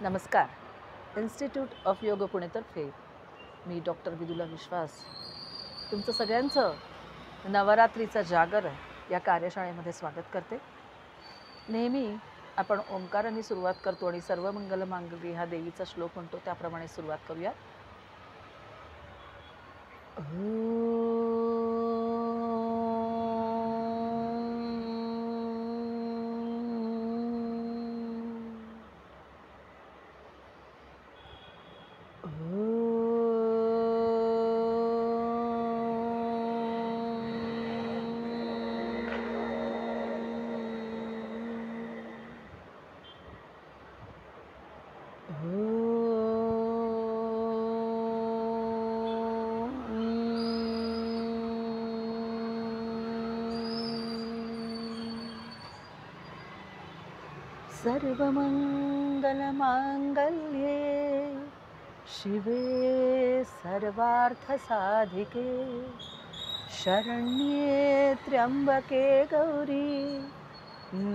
नमस्कार. Institute of योग पुणेतर्फे मी doctor Vidula विश्वास तुमचं सगळ्यांचं नवरात्रीचं जागर या कार्यशाळेमध्ये स्वागत करते. नेहमी आपण ओंकाराने सुरुवात करतो आणि सर्वमंगल मांगल्ये हा देवीचा श्लोक म्हणतो, त्याप्रमाणे सुरुवात करूया. सर्वमंगलमांगल्ये शिवे सर्वार्थसाधिके शरण्ये त्र्यंबके गौरी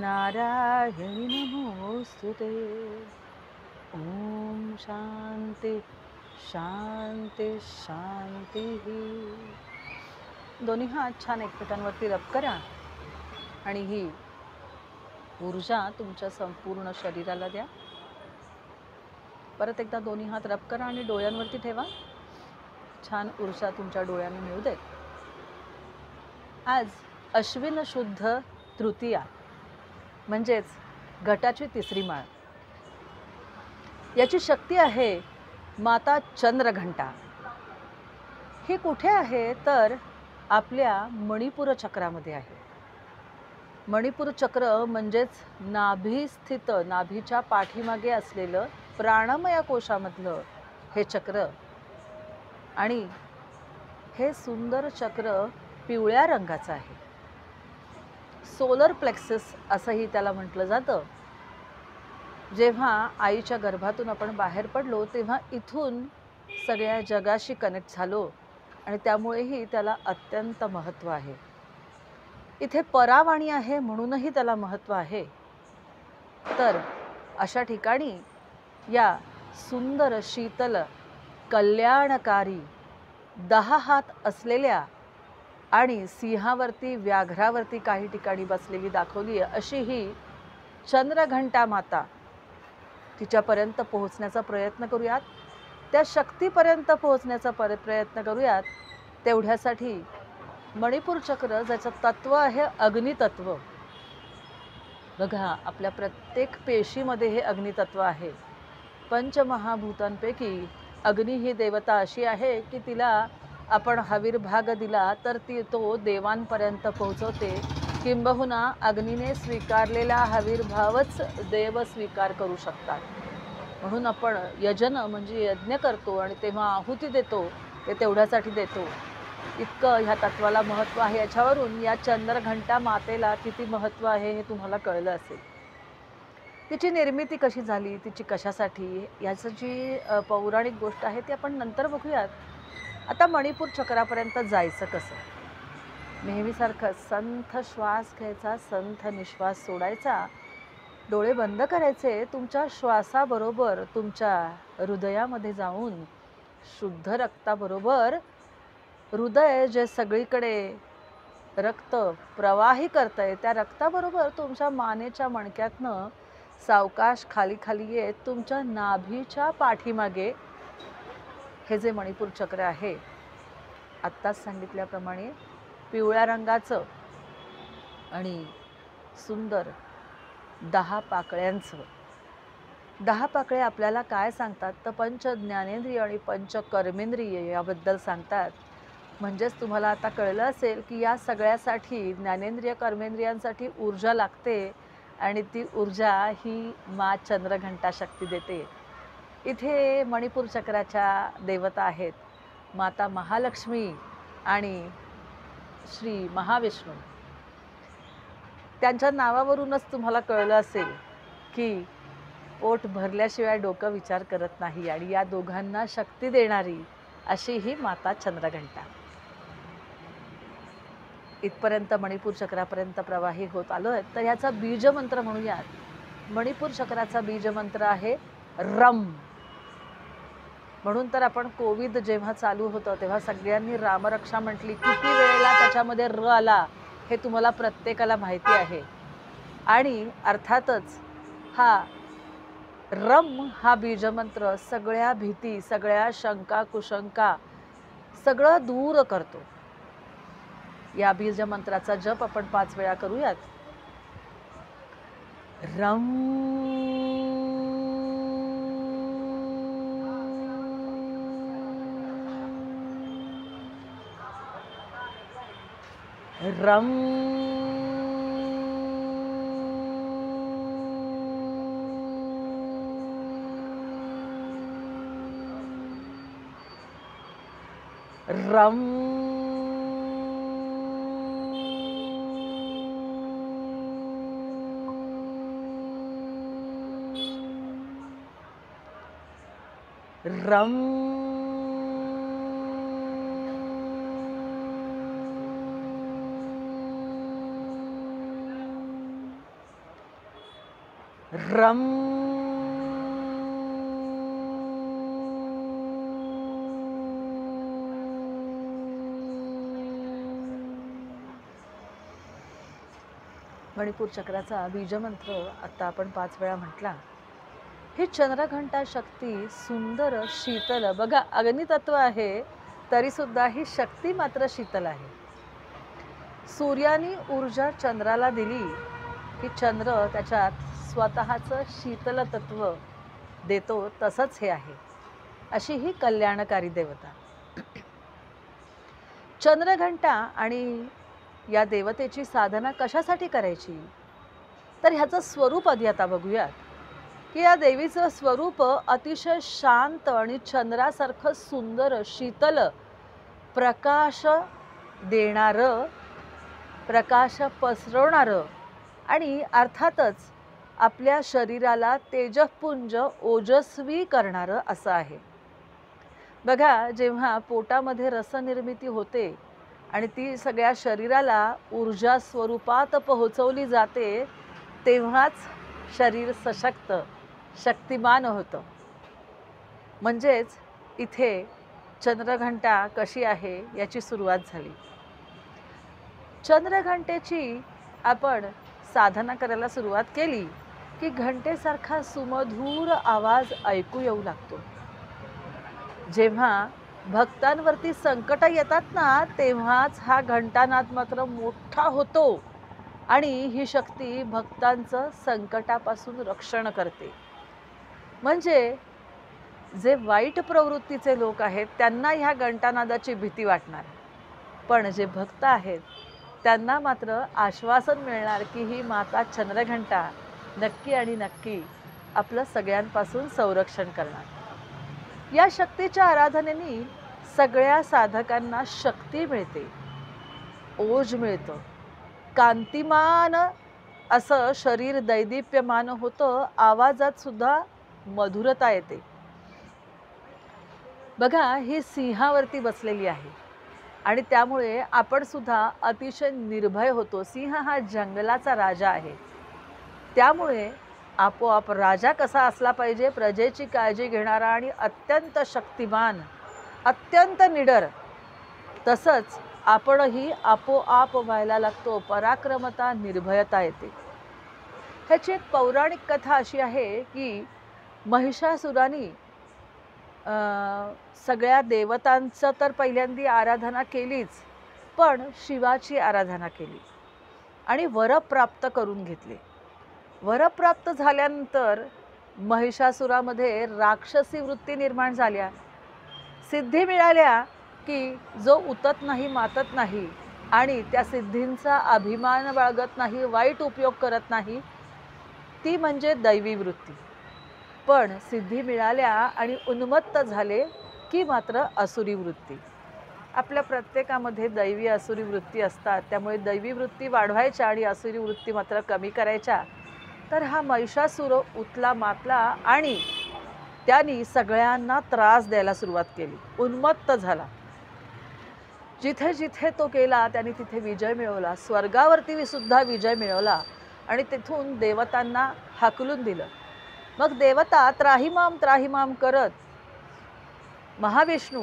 नारायणी नमोस्तुते. ओम शांती शांती शांती. दोन्ही हात छान एकमेकांवरती रब करा आणि ही ऊर्जा तुमच्या संपूर्ण शरीराला द्या. परत एकदा दोन्ही हात रब करा आणि डोळ्यांवरती ठेवा. छान ऊर्जा तुमच्या डोळ्यांनी मिळू देत. आज अश्विन शुद्ध तृतीया म्हणजेच घटाची तिसरी माळ. याची शक्ती आहे माता चंद्रघंटा. ही कुठे आहे तर आपल्या मणिपूर चक्रामध्ये आहे. मणिपूर चक्र म्हणजेच नाभीस्थित, नाभीच्या पाठीमागे असलेलं प्राणमय कोशामधलं हे चक्र. आणि हे सुंदर चक्र पिवळ्या रंगाचं आहे. सोलर प्लेक्सस असंही त्याला म्हटलं जातं. जेव्हा आईच्या गर्भातून आपण बाहेर पडलो तेव्हा इथून सगळ्या जगाशी कनेक्ट झालो आणि त्यामुळेही त्याला अत्यंत महत्त्व आहे. इथे परावाणी आहे म्हणूनही त्याला महत्त्व आहे. तर अशा ठिकाणी या सुंदर शीतल कल्याणकारी 10 हात असलेल्या आणि सिंहावरती व्याघ्रावरती काही ठिकाणी बसलेली दाखवली आहे अशी ही चंद्रघंटा माता. तिच्यापर्यंत पोहोचण्याचा प्रयत्न करूयात. त्या शक्तीपर्यंत पोहोचण्याचा प्रयत्न करूयात. तेवढ्यासाठी मणिपूर चक्र ज्याचं तत्व आहे अग्नितत्व. बघा, आपल्या प्रत्येक पेशीमध्ये हे अग्नितत्व आहे. पंचमहाभूतांपैकी अग्नी ही देवता अशी आहे की तिला आपण हविर्भाग दिला तर ती तो देवांपर्यंत पोहोचवते. किंबहुना अग्नीने स्वीकारलेला हविर्भावच देव स्वीकार करू शकतात. म्हणून आपण यजन म्हणजे यज्ञ करतो आणि तेव्हा आहुती देतो, ते तेवढ्यासाठी देतो. इतकं ह्या तत्वाला महत्त्व आहे. याच्यावरून या चंद्रघंटा मातेला किती महत्त्व आहे हे तुम्हाला कळलं असेल. तिची निर्मिती कशी झाली, तिची कशासाठी, याचं जी पौराणिक गोष्ट आहे ती आपण नंतर बघूयात. आता मणिपूर चक्रापर्यंत जायचं कसं. नेहमीसारखं संथ श्वास घ्यायचा, संथ निश्वास सोडायचा, डोळे बंद करायचे. तुमच्या श्वासाबरोबर तुमच्या हृदयामध्ये जाऊन शुद्ध रक्ताबरोबर हृदय जे सगळीकडे रक्त प्रवाही करतंय त्या रक्ताबरोबर तुमच्या मानेच्या मणक्यातनं सावकाश खाली खाली येत तुमच्या नाभीच्या पाठीमागे हे जे मणिपूर चक्र आहे आत्ताच सांगितल्याप्रमाणे पिवळ्या रंगाचं आणि सुंदर 10 पाकळ्यांचं. 10 पाकळे आपल्याला काय सांगतात तर पंच ज्ञानेंद्रिय आणि पंच कर्मेंद्रिय याबद्दल सांगतात. म्हणजेच तुम्हाला आता कळलं असेल की या सगळ्यासाठी ज्ञानेंद्रिय कर्मेंद्रियांसाठी ऊर्जा लागते आणि ती ऊर्जा ही मा चंद्रघंटा शक्ती देते. इथे मणिपूर चक्राच्या देवता आहेत माता महालक्ष्मी आणि श्री महाविष्णू. त्यांच्या नावावरूनच तुम्हाला कळलं असेल की पोट भरल्याशिवाय डोकं विचार करत नाही आणि या दोघांना शक्ती देणारी अशी ही माता चंद्रघंटा. इथपर्यंत मणिपूर चक्रापर्यंत प्रवाही होत आलोय तर याचा बीजमंत्र म्हणूयात. मणिपूर चक्राचा बीजमंत्र आहे रम. म्हणून तर आपण कोविड जेव्हा चालू होतं तेव्हा सगळ्यांनी रामरक्षा म्हटली. किती वेळेला त्याच्यामध्ये र आला हे तुम्हाला प्रत्येकाला माहिती आहे. आणि अर्थातच हा रम हा बीजमंत्र सगळ्या भीती, सगळ्या शंका कुशंका सगळं दूर करतो. या बीजमंत्राचा जप आपण 5 वेळा करूयात. रम रम रम रम रम मणिपूर चक्राचा बीजमंत्र आता आपण 5 वेळा म्हटला. ही चंद्रघंटा शक्ती सुंदर शीतल, बघा अग्नितत्व आहे तरी सुद्धा ही शक्ती मात्र शीतल आहे. सूर्याने ऊर्जा चंद्राला दिली की चंद्र त्याच्यात स्वतःचं शीतल तत्व देतो. तसंच हे आहे. अशी ही कल्याणकारी देवता चंद्रघंटा. आणि या देवतेची साधना कशासाठी करायची तर ह्याचं स्वरूप आधी आता बघूयात की या देवीचं स्वरूप अतिशय शांत आणि चंद्रासारखं सुंदर शीतल, प्रकाश देणारं, प्रकाश पसरवणारं आणि अर्थातच आपल्या शरीराला तेजपुंज ओजस्वी करणारं असं आहे. बघा जेव्हा पोटामध्ये रसनिर्मिती होते आणि ती सगळ्या शरीराला ऊर्जा स्वरूपात पोहोचवली जाते तेव्हाच शरीर सशक्त शक्तिमान होतं. म्हणजेच इथे चंद्रघंटा कशी आहे याची सुरुवात झाली. चंद्रघंटेची आपण साधना करायला सुरुवात केली की घंटेसारखा सुमधूर आवाज ऐकू येऊ लागतो. जेव्हा भक्तांवरती संकट येतात ना तेव्हाच हा घंटानाद मात्र मोठा होतो आणि ही शक्ती भक्तांचं संकटापासून रक्षण करते. म्हणजे जे वाईट प्रवृत्तीचे लोक आहेत त्यांना ह्या घंटानादाची भीती वाटणार, पण जे भक्त आहेत त्यांना मात्र आश्वासन मिळणार की ही माता चंद्रघंटा नक्की आणि नक्की आपलं सगळ्यांपासून संरक्षण करणार. या शक्तीच्या आराधनेने सगळ्या साधकांना शक्ती मिळते, ओज मिळतं, कांतिमान असं शरीर दैदिप्यमान होतं, आवाजात सुद्धा मधुरता येते. बघा ही सिंहावरती बसलेली आहे आणि त्यामुळे आपण सुद्धा अतिशय निर्भय होतो. सिंह हा जंगलाचा राजा आहे. त्यामुळे आपोआप राजा कसा असला पाहिजे, प्रजेची काळजी घेणारा आणि अत्यंत शक्तिमान, अत्यंत निडर. तसंच आपणही आपोआप व्हायला लागतो. पराक्रमता, निर्भयता येते. ह्याची एक पौराणिक कथा अशी आहे की महिषासुराने सगळ्या देवतांचं तर पहिल्यांदी आराधना केलीच, पण शिवाची आराधना केली आणि वर प्राप्त करून घेतले. वर प्राप्त झाल्यानंतर महिषासुरामध्ये राक्षसी वृत्ती निर्माण झाल्या. सिद्धी मिळाल्या की जो उतत नाही मातत नाही आणि त्या सिद्धींचा अभिमान बाळगत नाही, वाईट उपयोग करत नाही, ती म्हणजे दैवी वृत्ती. पण सिद्धी मिळाल्या आणि उन्मत्त झाले की मात्र असुरी वृत्ती. आपल्या प्रत्येकामध्ये दैवी असुरी वृत्ती असतात. त्यामुळे दैवी वृत्ती वाढवायच्या आणि असुरी वृत्ती मात्र कमी करायच्या. तर हा महिषासुर उतला मातला आणि त्यांनी सगळ्यांना त्रास द्यायला सुरुवात केली, उन्मत्त झाला. जिथे जिथे तो गेला त्यांनी तिथे विजय मिळवला. स्वर्गावरती सुद्धा विजय मिळवला आणि तिथून देवतांना हाकलून दिलं. मग देवता त्राहिमाम त्राहिमाम करत महाविष्णू,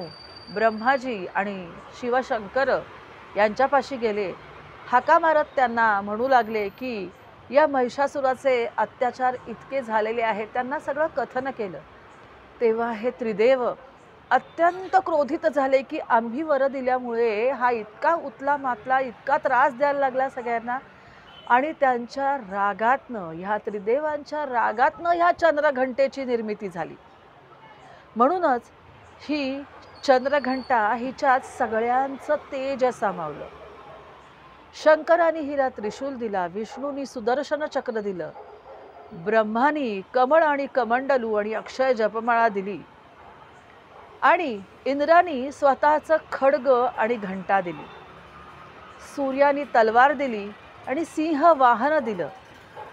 ब्रह्माजी आणि शिवशंकर यांच्यापाशी गेले. हाका मारत त्यांना म्हणू लागले की या महिषासुराचे अत्याचार इतके झालेले आहेत. त्यांना सगळं कथन केलं. तेव्हा हे त्रिदेव अत्यंत क्रोधित झाले की आम्ही वर दिल्यामुळे हा इतका उतला मातला, इतका त्रास द्यायला लागला सगळ्यांना. आणि त्यांच्या रागातनं, ह्या त्रिदेवांच्या रागातनं ह्या चंद्रघंटेची निर्मिती झाली. म्हणूनच ही चंद्रघंटा हिच्यात सगळ्यांचं तेज सामावलं. शंकराने हिला त्रिशूल दिला, विष्णूंनी सुदर्शन चक्र दिलं, ब्रह्मानी कमळ आणि कमंडलू आणि अक्षय जपमाळा दिली, आणि इंद्रानी स्वतःचं खड्ग आणि घंटा दिली, सूर्यानी तलवार दिली आणि सिंह वाहन दिलं.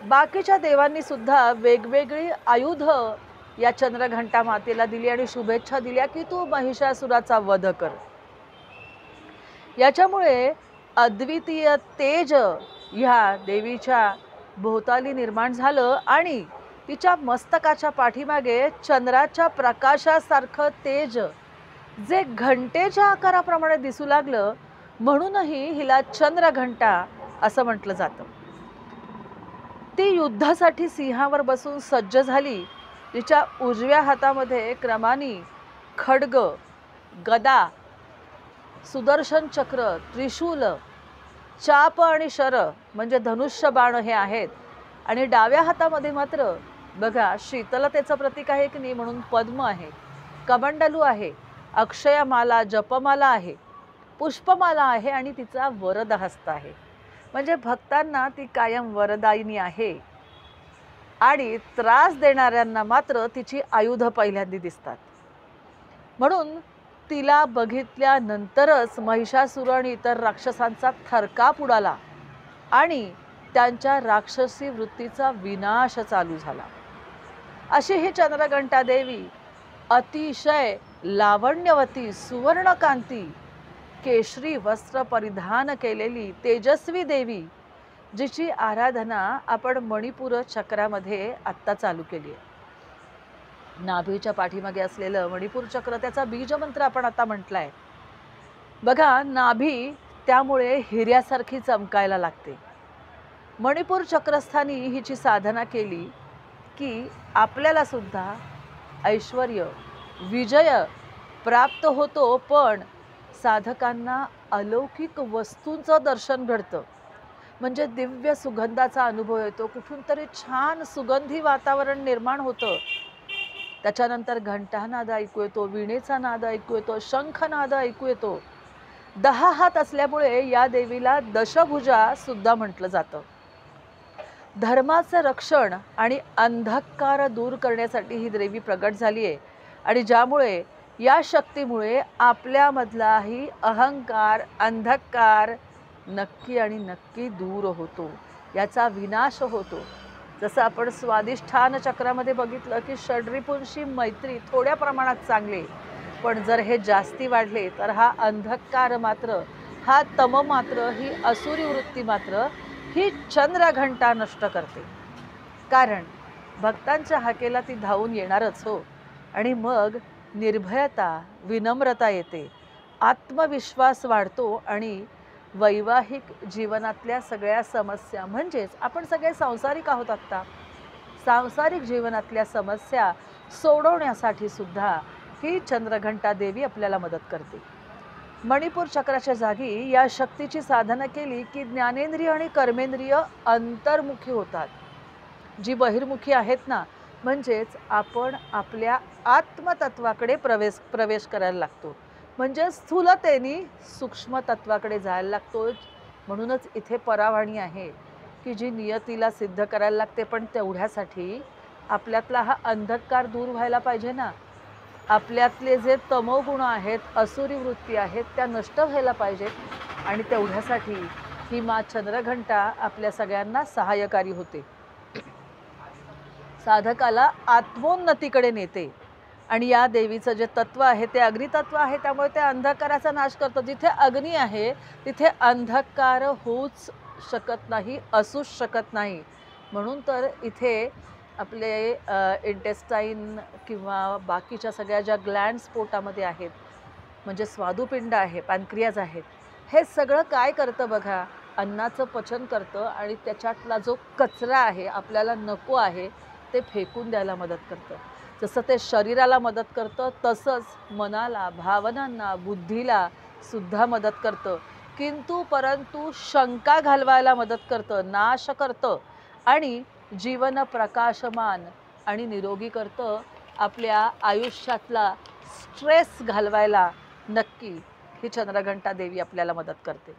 बाकीच्या देवांनी सुद्धा वेगवेगळी आयुध या चंद्रघंटा मातेला दिली आणि शुभेच्छा दिल्या की तू महिषासुराचा वध कर. याच्यामुळे अद्वितीय तेज ह्या देवीच्या भोवताली निर्माण झालं आणि तिच्या मस्तकाच्या पाठीमागे चंद्राच्या प्रकाशासारखं तेज जे घंटेच्या आकाराप्रमाणे दिसू लागलं, म्हणूनही हिला चंद्रघंटा असं म्हटलं जातं. ती युद्धासाठी सिंहावर बसून सज्ज झाली. तिच्या उजव्या हातामध्ये क्रमाने खड्ग, गदा, सुदर्शन चक्र, त्रिशूल, चाप आणि शर म्हणजे धनुष्य बाण हे आहेत. आणि डाव्या हातामध्ये मात्र बघा शीतलतेचं प्रतीक आहे की नाही, म्हणून पद्म आहे, कमंडलू आहे, अक्षयमाला जपमाला आहे, पुष्पमाला आहे आणि तिचा वरद हस्त आहे. म्हणजे भक्तांना ती कायम वरदायिनी आहे. आणि त्रास देणाऱ्यांना मात्र तिची आयुध पहिल्यांदा दिसतात. म्हणून तिला बघितल्यानंतरच महिषासुर आणि इतर राक्षसांचा थरकाप उडाला आणि त्यांच्या राक्षसी वृत्तीचा विनाश चालू झाला. अशी ही चंद्रघंटा देवी अतिशय लावण्यवती, सुवर्णकांती, केशरी वस्त्र परिधान केलेली तेजस्वी देवी, जिची आराधना आपण मणिपूर चक्रामध्ये आत्ता चालू केली आहे. नाभीच्या पाठीमागे असलेलं मणिपूर चक्र, त्याचा बीजमंत्र आपण आता म्हटलाय. बघा नाभी त्यामुळे हिऱ्यासारखी चमकायला लागते. मणिपूर चक्रस्थानी हिची साधना केली की आपल्याला सुद्धा ऐश्वर्य, विजय प्राप्त होतो, पण साधकांना अलौकिक वस्तूंचं दर्शन घडतं. म्हणजे दिव्य सुगंधाचा अनुभव येतो, कुठून तरी छान सुगंधी वातावरण निर्माण होतं. त्याच्यानंतर घंटानाद ऐकू येतो, वीणेचा नाद ऐकू येतो, शंखनाद ऐकू येतो. 10 हात असल्यामुळे या देवीला दशभुजा सुद्धा म्हटलं जातं. धर्माचं रक्षण आणि अंधकार दूर करण्यासाठी ही देवी प्रगट झाली आहे. आणि ज्यामुळे या शक्तीमुळे आपल्यामधलाही अहंकार, अंधकार नक्की आणि नक्की दूर होतो, याचा विनाश होतो. जसं आपण स्वादिष्ठान चक्रामध्ये बघितलं की षड्रिपूंशी मैत्री थोड्या प्रमाणात चांगली, पण जर हे जास्ती वाढले तर हा अंधकार मात्र, हा तम मात्र, ही असुरी वृत्ती मात्र ही चंद्रघंटा नष्ट करते. कारण भक्तांच्या हाकेला ती धावून येणारच हो. आणि मग निर्भयता, विनम्रता येते, आत्मविश्वास वाढतो आणि वैवाहिक जीवनातल्या सगळ्या समस्या, म्हणजेच आपण सगळे सांसारिक आहोत आत्ता, सांसारिक जीवनातल्या समस्या सोडवण्यासाठी सुद्धा ही चंद्रघंटा देवी आपल्याला मदत करते. मणिपूर चक्राच्या जागी या शक्तीची साधना केली की ज्ञानेंद्रिय आणि कर्मेंद्रिय अंतर्मुखी होतात. जी बहिर्मुखी आहेत ना, म्हणजेच आपण आपल्या आत्मतत्वाकडे प्रवेश करायला लागतो. म्हणजे स्थूलतेने सूक्ष्म तत्वाकडे जायला लागतो. म्हणूनच इथे परावाणी आहे की जी नियतीला सिद्ध करायला लागते, पण तेवढ्यासाठी आपल्यातला हा अंधकार दूर व्हायला पाहिजे ना. आपल्यातले जे तमोगुण आहेत, असुरी वृत्ती आहेत, त्या नष्ट व्हायला पाहिजेत. आणि तेवढ्यासाठी ही मा चंद्रघंटा आपल्या सगळ्यांना सहाय्यकारी होते, साधकाला आत्मोन्नतीकडे नेते. आणि या देवीचं जे तत्व आहे ते अग्नितत्व आहे, त्यामुळे ते अंधकाराचा नाश करतं. जिथे अग्नी आहे तिथे अंधकार होऊच शकत नाही, असूच शकत नाही. म्हणून तर इथे आपले इंटेस्टाईन किंवा बाकीच्या सगळ्या ज्या ग्लँड्स पोटामध्ये आहेत, म्हणजे स्वादुपिंड आहे, पॅनक्रियाज आहेत, हे सगळं काय करतं बघा, अन्नाचं पचन करतं आणि त्याच्यातला जो कचरा आहे, आपल्याला नको आहे, ते फेकून द्यायला मदत करतं. जसं ते शरीराला मदत करतं, तसंच मनाला, भावनांना, बुद्धीला सुद्धा मदत करतं. परंतु शंका घालवायला मदत करतं, नाश करतं आणि जीवन प्रकाशमान आणि निरोगी करतं. आपल्या आयुष्यातला स्ट्रेस घालवायला नक्की ही चंद्रघंटा देवी आपल्याला मदत करते.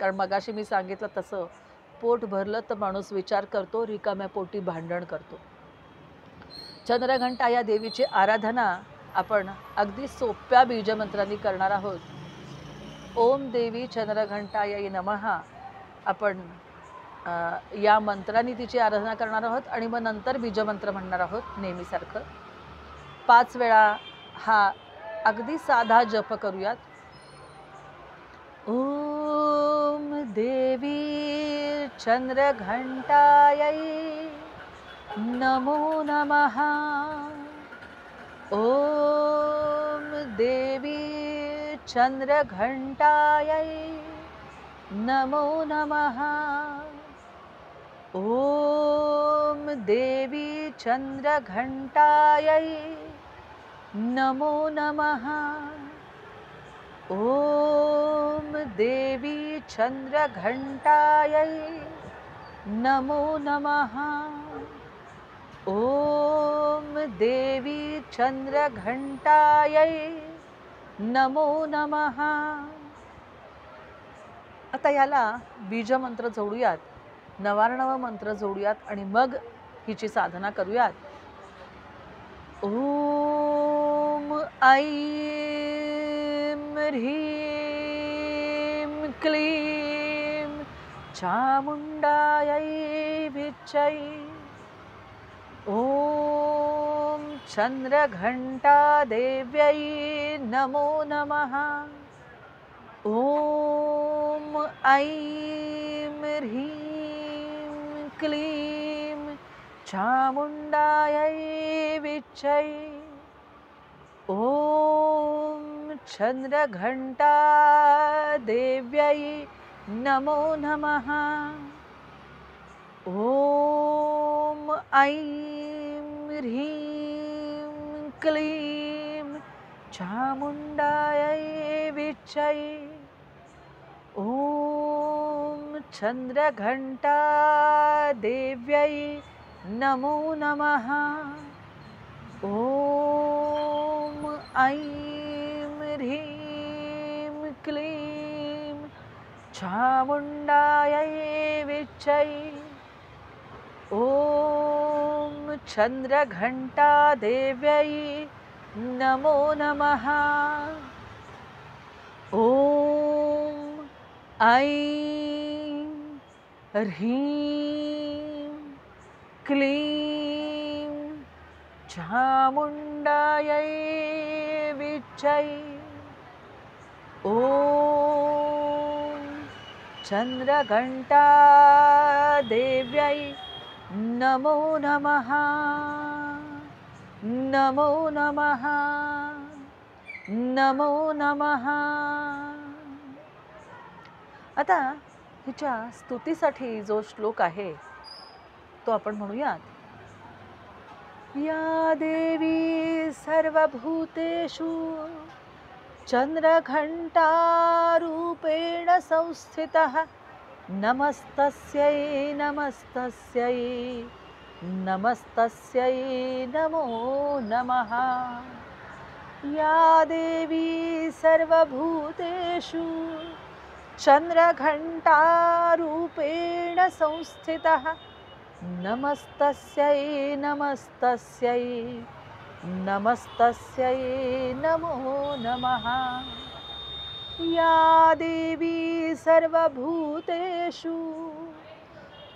कारण मगाशी मी सांगितलं तसं पोट भरलं तर माणूस विचार करतो, रिकाम्या पोटी भांडण करतो. चंद्रघंटा या देवीची आराधना आपण अगदी सोप्या बीजमंत्रांनी करणार आहोत. ओम देवी चंद्रघंटायै नमः. आपण या मंत्रांनी तिची आराधना करणार आहोत आणि मग नंतर बीजमंत्र म्हणणार आहोत नेहमीसारखं. 5 वेळा हा अगदी साधा जप करूयात. ओम देवी चंद्रघंटायै नमो नमः. ओम देवी चंद्रघंटायै नमो नमः. ओम देवी चंद्रघंटायै नमो नमः. ओम देवी चंद्रघंटायै नमो नमः. ओम देवी चंद्रघंटायै नमो नमः. आता याला बीजमंत्र जोडूयात, नवार्णव मंत्र जोडूयात आणि मग हिची साधना करूयात. ओम ऐं ह्रीं क्लीं चामुंडायै विच्चै. ओम चंद्रघंटा देव्यै नमो नमः. ओम ऐं ह्रीं क्लीं चामुंडायै विच्चै. ओम चंद्रघंटा देव्यै नमो नमः. ओम ऐं ह्रीं क्लीं चामुंडायै विच्चै. ओम चंद्रघंटा देव्यै नमो नमः. ओम ऐं ह्रीं क्लीं चामुंडायै विच्चै. ओम चंद्रघंटा देव्यै नमो नमः. ओम ऐं ह्रीं क्लीं चामुंडायै विच्चै. ओम चंद्रघंटा देव्यै नमो नमः. नमो नमः. नमो नमः. आता हिच्या स्तुतीसाठी जो श्लोक आहे तो आपण म्हणूयात. या देवी सर्वभूतेषु चंद्रघंटा रूपेण संस्थितः. नमस्तस्यै नमस्तस्यै नमस्तस्यै नमो नमः. या देवी सर्वभूतेषु चंद्रघंटा रूपेण संस्थितः. नमस्तस्यै नमस्तस्यै नमस्तस्यै नमो नमः. या देवी सर्वभूतेषु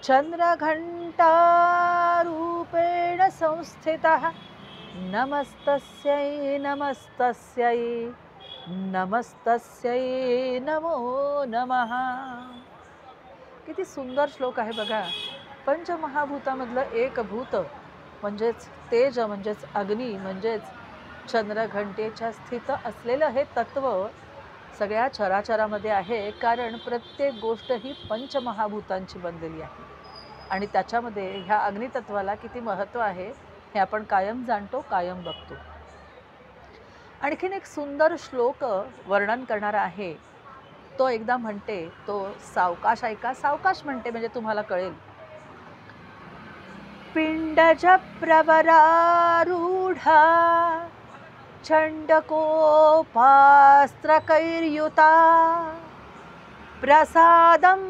चंद्रघंटा रूपेण संस्थितः. नमस्तस्यै नमस्तस्यै नमस्तस्यै नमो नमः. किती सुंदर श्लोक आहे बघा. पंचमहाभूतामधलं एक भूत म्हणजेच तेज म्हणजेच अग्नी म्हणजेच चंद्रघंटेच्या स्थित असलेलं हे तत्व सगळ्या चराचरामध्ये आहे. कारण प्रत्येक गोष्ट ही पंचमहाभूतांची बनलेली आहे आणि त्याच्यामध्ये ह्या अग्नितत्वाला किती महत्त्व आहे हे आपण कायम जाणतो, कायम बघतो. आणखीन एक सुंदर श्लोक वर्णन करणारा आहे. तो एकदा म्हणते, तो सावकाश ऐका, सावकाश म्हणते म्हणजे तुम्हाला कळेल. पिंडज प्रवरारूढा चण्डकोपास्त्रकैर्युता प्रसादं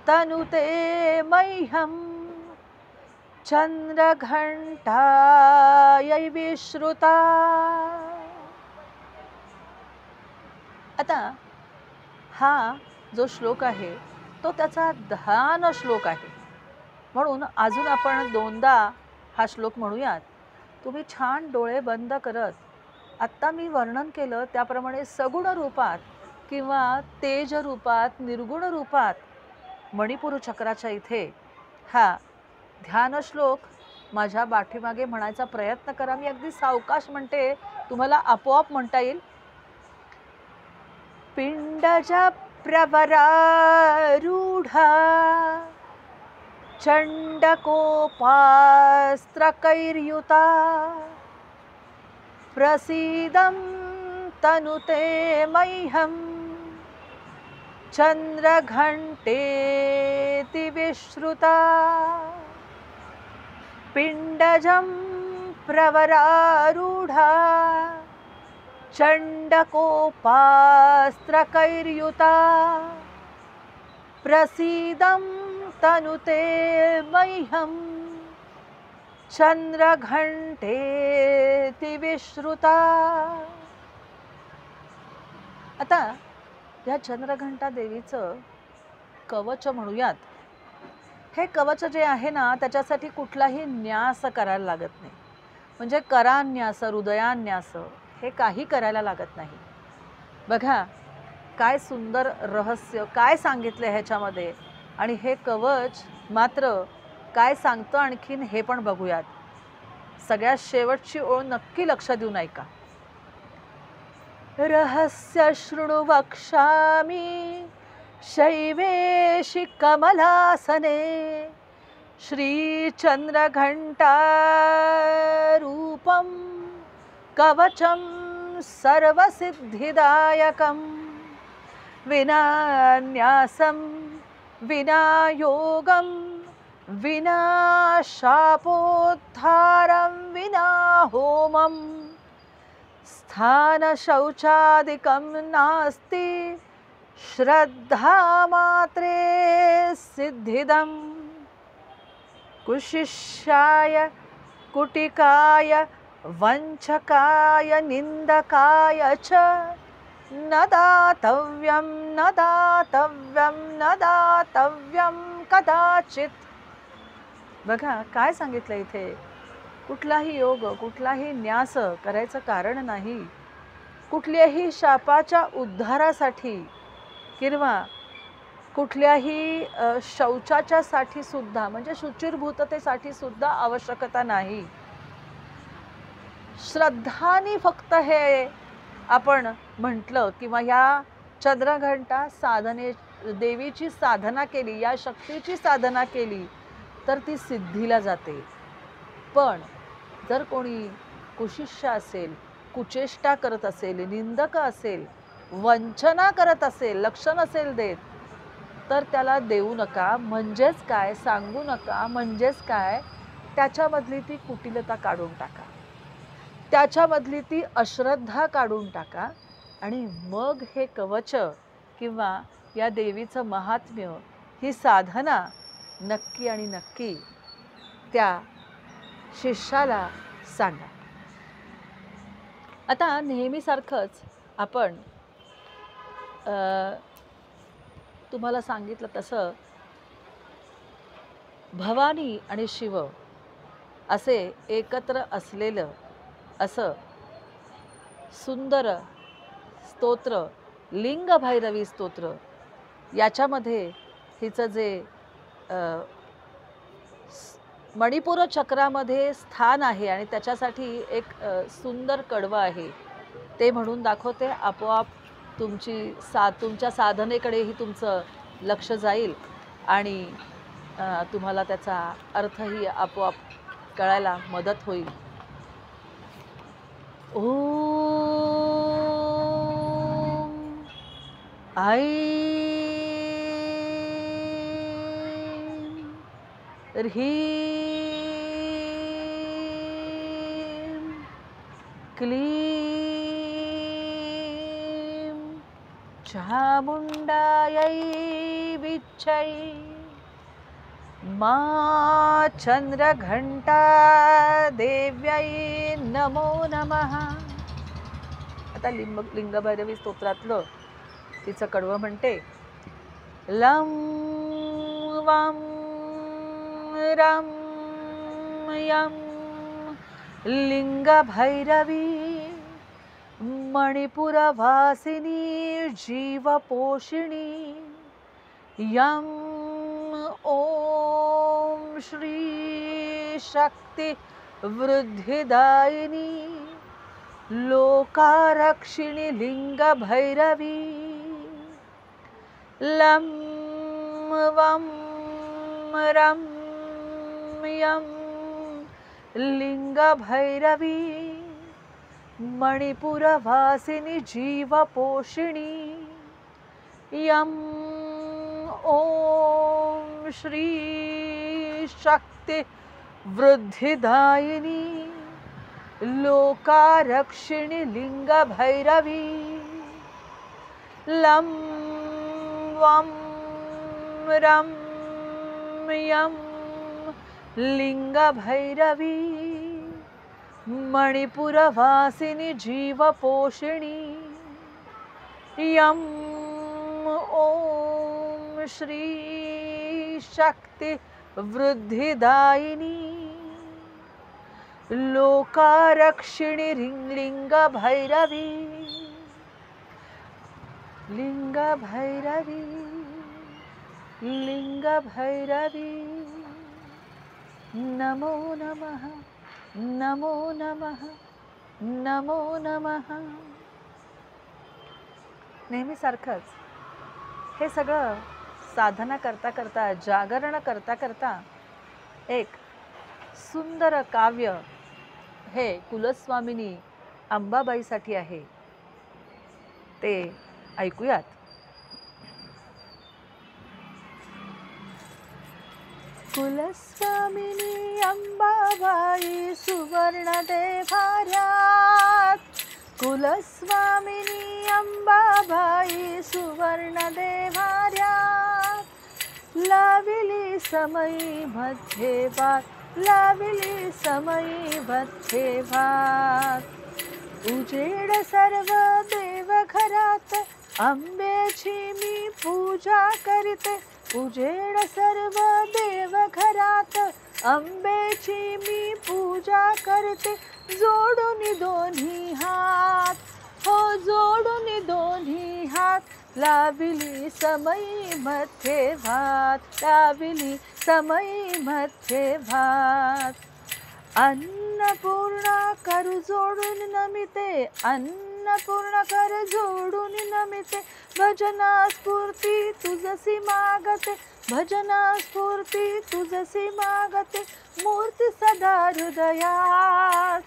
तनुते मह्यं चंद्रघंटायै विश्रुता. आता हा जो श्लोक आहे तो त्याचा ध्यान श्लोक आहे, म्हणून अजून आपण दोनदा हा श्लोक म्हणूयात. तुम्ही छान डोळे बंद करत आत्ता मी वर्णन केलं त्याप्रमाणे सगुण रूपात किंवा तेज रूपात, निर्गुण रूपात मणिपूर चक्राच्या इथे हा ध्यान श्लोक माझ्या पाठीमागे म्हणायचा प्रयत्न करा. मी अगदी सावकाश म्हणते, तुम्हाला आपोआप म्हणता येईल. पिंडज प्रवरारूढा चण्डकोपास्त्रकैर्युता प्रसीदं तनुते मह्यं चंद्रघंटेति विश्रुता. पिंडजं प्रवरारूढा चण्डकोपास्त्रकैर्युता प्रसीदं तनुते मह्यं चंद्रघंटेति विश्रुता. आता या चंद्रघंटा देवीचं कवच म्हणूयात. हे कवच जे आहे ना त्याच्यासाठी कुठलाही न्यास करायला लागत नाही. म्हणजे करान्यास, हृदयान्यास हे काही करायला लागत नाही. बघा काय सुंदर रहस्य काय सांगितलं ह्याच्यामध्ये. आणि हे कवच मात्र काय सांगतं आणखीन हे पण बघूयात. सगळ्यात शेवटची ओळ नक्की लक्ष देऊन ऐका. रहस्य शृणु वक्ष्यामि शैवेशि कमलासने श्रीचंद्रघंटा रूपं कवचं सर्वसिद्धिदायकं विनान्यासं विना योगं विना शापोद्धारं विना होमं स्थानशौचादिकं नास्ति श्रद्धा मात्रे सिद्धिदं कुशिष्याय कुटिकाय वंचकाय निंदकाय च न दातव्यं न दातव्यं न दातव्यं कदाचित. बघा काय सांगितलं इथे. कुठलाही योग, कुठलाही न्यास करायचं कारण नाही. कुठल्याही शापाच्या उद्धारासाठी किंवा कुठल्याही शौचाच्या साठी सुद्धा म्हणजे शुचिर्भूततेसाठी सुद्धा आवश्यकता नाही. श्रद्धानी फक्त हे आपण म्हटलं किंवा या चंद्रघंटा साधने देवीची साधना केली, या शक्तीची साधना केली तर ती सिद्धीला जाते. पण जर कोणी कुशिष्य असेल, कुचेष्टा करत असेल, निंदक असेल, वंचना करत असेल, लक्ष नसेल देत तर त्याला देऊ नका. म्हणजेच काय, सांगू नका. म्हणजेच काय, त्याच्यामधली ती कुटिलता काढून टाका, त्याच्यामधली ती अश्रद्धा काढून टाका आणि मग हे कवच किंवा या देवीचं महात्म्य, ही साधना नक्की आणि नक्की त्या शिष्याला सांगा. आता नेहमीसारखंच आपण तुम्हाला सांगितलं तसं भवानी आणि शिव असे एकत्र असलेलं असं सुंदर स्तोत्र, लिंग भैरवी स्तोत्र, याच्यामध्ये हिचं जे मणिपूर चक्रामध्ये स्थान आहे आणि त्याच्यासाठी एक सुंदर कडवं आहे, ते म्हणून दाखवते. आपोआप तुमच्या साधनेकडेही तुमचं लक्ष जाईल आणि तुम्हाला त्याचा अर्थही आपोआप कळायला मदत होईल. ओम ऐं ह्रीं क्लीं चामुण्डायै विच्चै मा चंद्रघंटा देव्यै नमो नमः. आता लिंगभैरवी स्तोत्रातलं तिचं कडवं म्हणते. लं वं रं यं लिंगभैरवी मणिपुरवासिनी जीवपोषिणी यं ॐ श्री शक्ति वृद्धिदायिनी लोकारक्षिणी लिंगभैरवी लं वं रं यं लिंगभैरवी मणिपुरवासिनी जीवपोषिणी यं ॐ श्री शक्ति वृद्धिदायिनी लोकारक्षिणी लिंगभैरवी लं वं रं यं लिंगभैरवी मणिपुरवासिनी जीवपोषिणी यं ॐ श्री शक्ति वृद्धिदायिनी लोकारक्षिणी लिंगभैरवी लिंगभैरवी लिंगभैरवी नमो नमः नमो नमः नमो नमः. नेहमीसारखंच हे सगळं साधना करता करता, जागरण करता करता एक सुंदर काव्य हे कुलस्वामिनी अंबाबाईसाठी आहे, ते ऐकूयात. कुलस्वामिनी अंबाबाई सुवर्ण देवाऱ्यात, कुलस्वामिनी अंबाबाई सुवर्ण देवाऱ्यात लाविली समयी मध्ये वाट, लाविली समयी मध्ये वाट. उजेड सर्व देवघरात अंबेची मी पूजा करते, उजेड सर्व देवघरात अंबेची मी पूजा करते. जोडून दोन्ही हात, हो जोडून दोन्ही हात लाविली समयी मध्ये भात, लाविली समयी मध्ये भात. अन्नपूर्णा कर जोडून नमिते, अन्नपूर्णा कर जोडून नमिते. भजना स्फूर्ती तुझसी मागते, भजना स्फूर्ती तुझसी मागते. मूर्ती सदा हृदयात,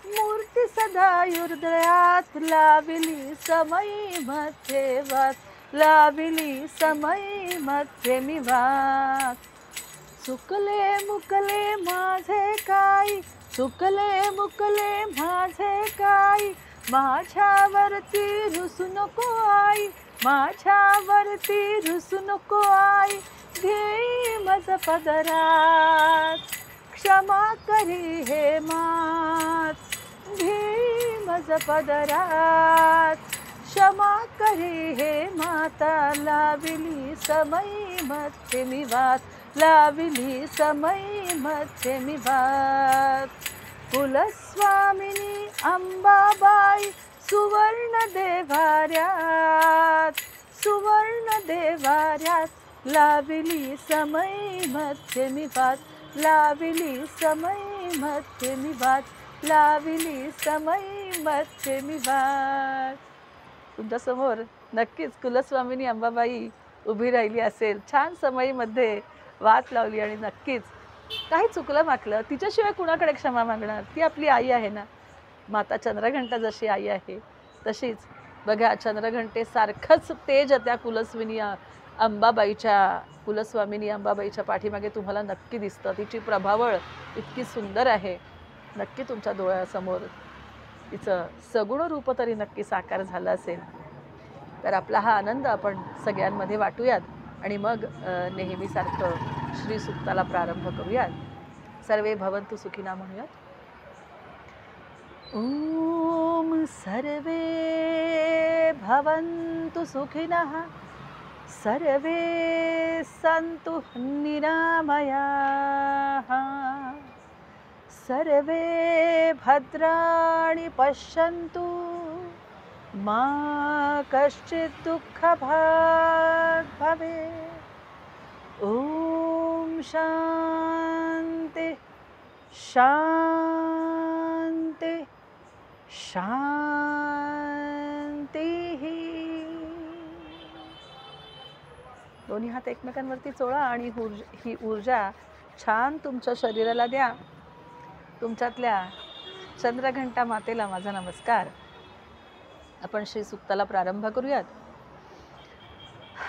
मूर्ती सदा हृदयात लाविली समयी मध्ये वात, लाविली समयी मध्ये मी वात. चुकले मुकले माझे काही, चुकले मुकले माझे काही. माझ्यावरती रुसू नको आई, माझ्यावरती रुसू नको आई. घेई मज पदरात क्षमा करी हे मात, घेई मज पदरात क्षमा करी हे माता. लाविली समयी मध्ये मी वात, लाविली समयी मध्ये मी वात. कुलस्वामिनी अंबाबाई सुवर्ण देवाऱ्यात, सुवर्ण देवाऱ्यात लाविली समयी मध्ये मी वात, लाविली समय मध्ये मी वाट, लाविली समय मध्ये मी वाट. तुमच्या समोर नक्कीच कुलस्वामिनी अंबाबाई उभी राहिली असेल, छान समयीमध्ये वाट लावली. आणि नक्कीच काही चुकलं माकलं तिच्याशिवाय कुणाकडे क्षमा मागणार, ती आपली आई आहे ना. माता चंद्रघंटा जशी आई आहे तशीच बघा, चंद्रघंटेसारखंच तेज त्या कुलस्वामिनी अंबाबाईच्या पाठीमागे तुम्हाला नक्की दिसतं. तिची प्रभावळ इतकी सुंदर आहे, नक्की तुमच्या डोळ्यासमोर तिचं सगुण रूप तरी नक्की साकार झालं असेल. तर आपला हा आनंद आपण सगळ्यांमध्ये वाटूयात आणि मग नेहमीसारखं श्री सुक्ताला प्रारंभ करूयात. सर्वे भवन्तु सुखिनः म्हणूयात. ओम सर्वे भवन्तु सुखिनः, सर्वे सन्तु निरामयाः, सर्वे भद्राणि पश्यन्तु, मा कश्चित् दुःखभाग् भवेत्. ओम शांति शांति शांती. दोन्ही हात एकमेकांवरती चोळा आणि ही ऊर्जा छान तुमच्या शरीराला द्या. तुमच्यातल्या चंद्रघंटा मातेला माझा नमस्कार. आपण श्री सुक्ताला प्रारंभ करूयात.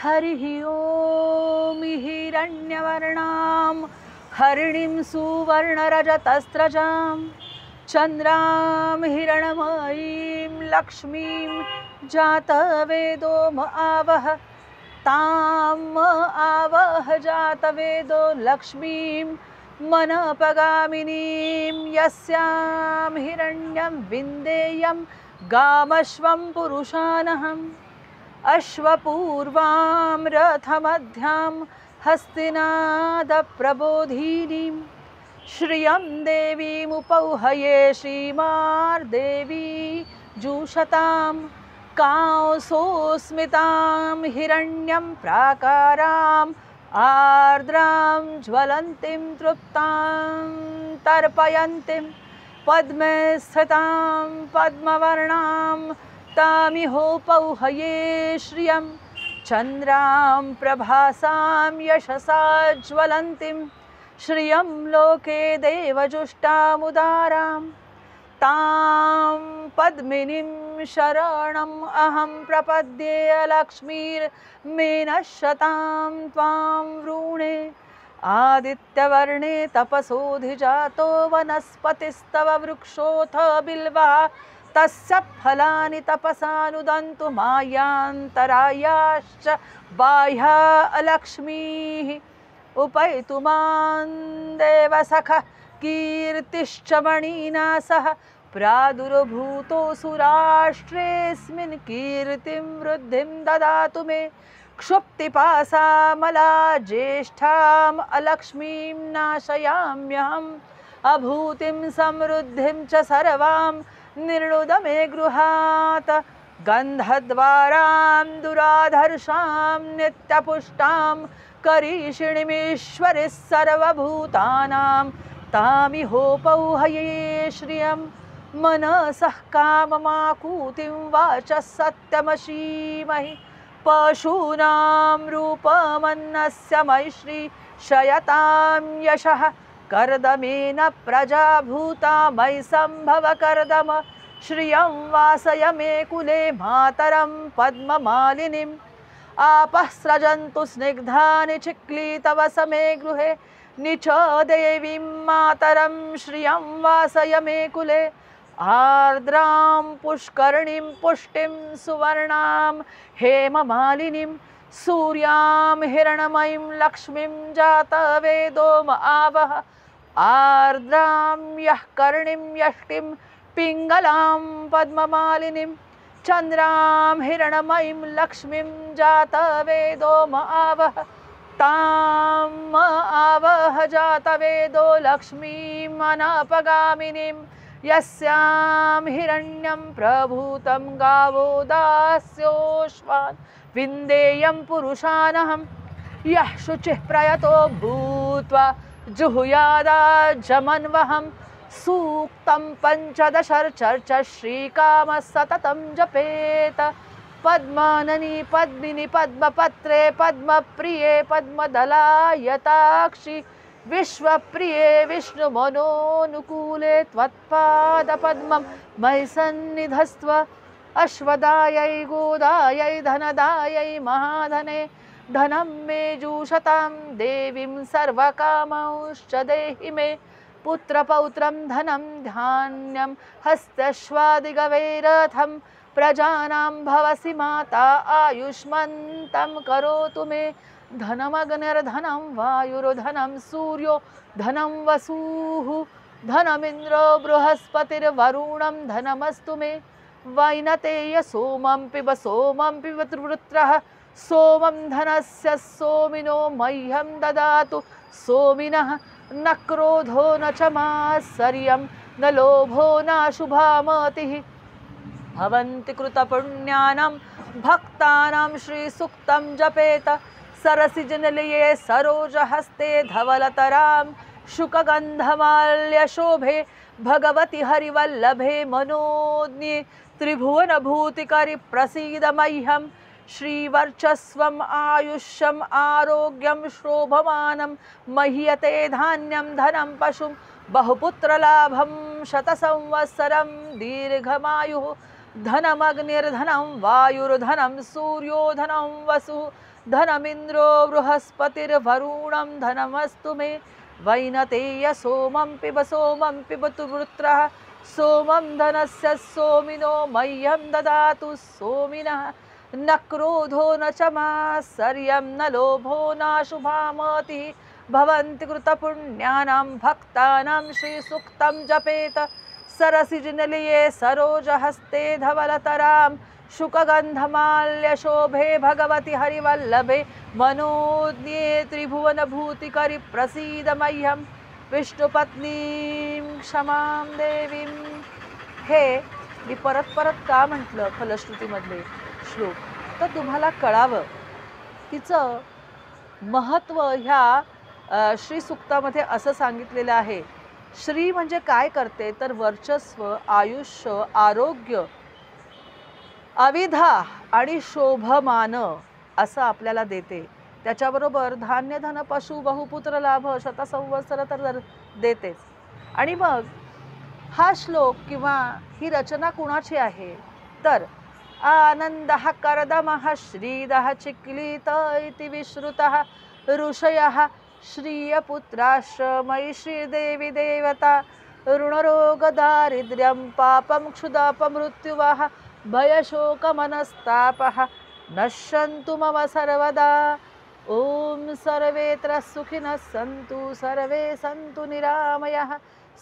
हरिः ओम हिरण्यवर्णां हरिणीं सुवर्णरजतस्रजां चन्द्रां हिरणमयीं लक्ष्मीं जातवेदो म आवह, ताम आवह जातवेदो लक्ष्मीं मनपगामिनीं, यस्यां हिरण्यं विन्देयं गामश्वं पुरुषानहम्, अश्वपूर्वां रथमध्यां हस्तिनादप्रबोधिनीं, श्रियं देवीमुपौहये श्रीमार्देवी जुषतां, कांसोस्मितां हिरण्यं प्राकारां आर्द्रां ज्वलन्तीं तृप्तां तर्पयन्तीं, पद्मे स्थितां पद्मवर्णां तामिहोपौहये श्रियं, चन्द्रां प्रभासां यशसा ज्वलन्तीं, श्रियं लोके देवजुष्टामुदारां, तां पद्मिनीं शरणम् अहं प्रपद्ये, लक्ष्मीर्मेनश्यतां त्वां वृणे, आदित्यवर्णे तपसोऽधिजातो वनस्पतिस्तव वृक्षोऽथ बिल्वः, तस्य फलानि तपसानुदन्तु मायान्तरायाश्च बाह्या अलक्ष्मीः, उपैतु मां देवसखः कीर्तिश्च मणिना सह, प्रादुर्भूतोऽसु राष्ट्रेऽस्मिन् कीर्तिं वृद्धिं ददातु मे, क्षुप्तिपासामला ज्येष्ठाम् अलक्ष्मीं नाशयाम्यहम्, अभूतिं समृद्धिं च सर्वां निर्णुद मे गृहात्, गन्धद्वारां दुराधर्षां नित्यपुष्टां करीषिणीमीश्वरिः सर्वभूतानां, तामिहोपौहये श्रियं, मनसः काममाकूतिं वाचः सत्यमशीमहि, पशूनां रूपमन्नस्य मैश्री शयतां यशः, कर्दमेन प्रजा भूता मयि सम्भव कर्दम, श्रियं वासय मे कुले मातरं पद्ममालिनीं, आपः स्रजन्तु स्निग्धानि चिक्लीतवस मे गृहे, निच देवीं मातरं श्रियं वासय मे कुले, आर्द्रां पुष्करणीं पुष्टिं सुवर्णां हेममालिनीं, सूर्यां हिरणमयीं लक्ष्मीं जातवेदो म आवह, आर्द्रां यः कर्णीं यष्टिं पिङ्गलां पद्ममालिनीं, चन्द्रां हिरणमयीं लक्ष्मीं जातवेदो म आवह, ताम आवह जातवेदो लक्ष्मीं अनापगामिनीं, यस्यां हिरण्यं प्रभूतं गावो दास्योश्वान्, विन्देयं पुरुषानहं, यः शुचिः प्रयतो भूत्वा जुहुयादाजमन्वहं सूक्तं पञ्चदशर्चर्च श्रीकाम सततं जपेत पद्माननी पद्मिनी पद्मपत्रे पद्मप्रिये पद्मदलायताक्षि विश्वप्रिये विष्णुमनोनुकूले त्वत्पादपद्मं मयि सन्निधस्त्व अश्वदायै गोदायै धनदायै महाधने धनं मे जुषतां देवीं सर्वकामौश्च देहि मे पुत्रपौत्रं धनं धान्यं हस्तश्वादिगवैरथं प्रजानां भवसि माता आयुष्मन्तं करोतु मे धनमग्निर्धनं वायुर्धनं सूर्यो धनं वसुः धनमिन्द्रो बृहस्पतिर्वरुणं धनमस्तु मे वैनतेय सोमं पिब वृत्रः सोमं धनस्य सोमिनो मह्यं ददातु सोमिनः न क्रोधो न च मात्सर्यं न लोभो न शुभामतिः भवन्ति कृतपुण्यानां भक्तानां श्रीसूक्तं जपेत सरसिजनिलये सरोजहस्ते धवलतरां शुकगन्धमाल्यशोभे भगवति हरिवल्लभे मनोज्ञे त्रिभुवनभूतिकरि प्रसीद मह्यं श्रीवर्चस्वम् आयुष्यम् आरोग्यं शोभमानं मह्यते धान्यं धनं पशुं बहुपुत्रलाभं शतसंवत्सरं दीर्घमायुः धनमग्निर्धनं वायुर्धनं सूर्यो धनं वसुः धनमिन्द्रो बृहस्पतिर्वरुणं धनमस्तु मे वैनतेय सोमं पिबतु वृत्रः सोमं धनस्य सोमिनो मह्यं ददातु सोमिनः न क्रोधो न च मात्सर्यं न लोभो न शुभामतिः भवन्ति कृतपुण्यानां भक्तानां श्रीसूक्तं जपेत सरसिजनिलये सरोजहस्ते धवलतरां शुकगन्धमाल्यशोभे भगवति हरिवल्लभे मनोज्ञे त्रिभुवनभूतिकरि प्रसीद मह्यं विष्णुपत्नीं क्षमां देवीं. हे मी परत का म्हटलं फलश्रुतीमधले श्लोक तर तुम्हाला कळावं तिचं महत्त्व. ह्या श्रीसूक्तामध्ये असं सांगितलेलं आहे. श्री म्हणजे काय करते तर वर्चस्व, आयुष्य, आरोग्य, अविधा आणि शोभमान असं आपल्याला देते. त्याच्याबरोबर धान्य धन पशु बहुपुत्र लाभ शतसंवत्सर तर देतेच. आणि मग हा श्लोक किंवा ही रचना कुणाची आहे तर आनंदः करदमः श्रीदः चिक्लित इति विश्रुतः ऋषयः श्रियपुत्राश्रमयि श्रीदेवी देवता ऋणरोगदारिद्र्यं पापं क्षुदापमृत्युवः भयशोकमनस्तापः नश्यन्तु मम सर्वदा. ॐ सर्वेत्र सुखिनः सन्तु सर्वे सन्तु निरामयः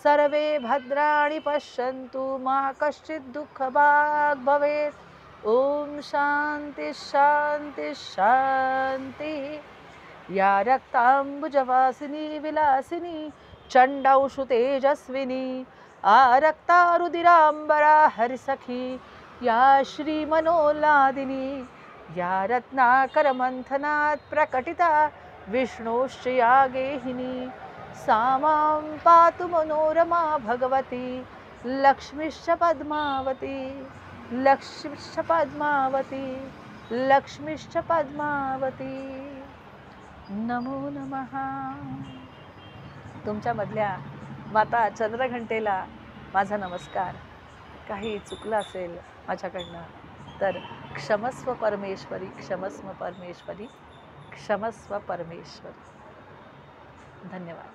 सर्वे भद्राणि पश्यन्तु मा कश्चित् दुःखभाग् भवेत्. ॐ शान्ति शान्ति शान्ति. या रक्ताम्बुजवासिनी विलासिनी चण्डौषु तेजस्विनी आरक्ता रुदिराम्बरा हरिसखी या श्रीमनोल्लादिनी या रत्नाकरमन्थनात् प्रकटिता विष्णोश्च या गेहिनी सा मां पातु मनोरमा भगवती लक्ष्मीश्च पद्मावती लक्ष्मीश्च पद्मावती लक्ष्मीश्च पद्मावती. नमो नमः. तुमच्यामधल्या माता चंद्रघंटेला माझा नमस्कार. काही चुकलं असेल माझ्याकडनं तर क्षमस्व परमेश्वरी क्षमस्व परमेश्वरी क्षमस्व परमेश्वरी. धन्यवाद.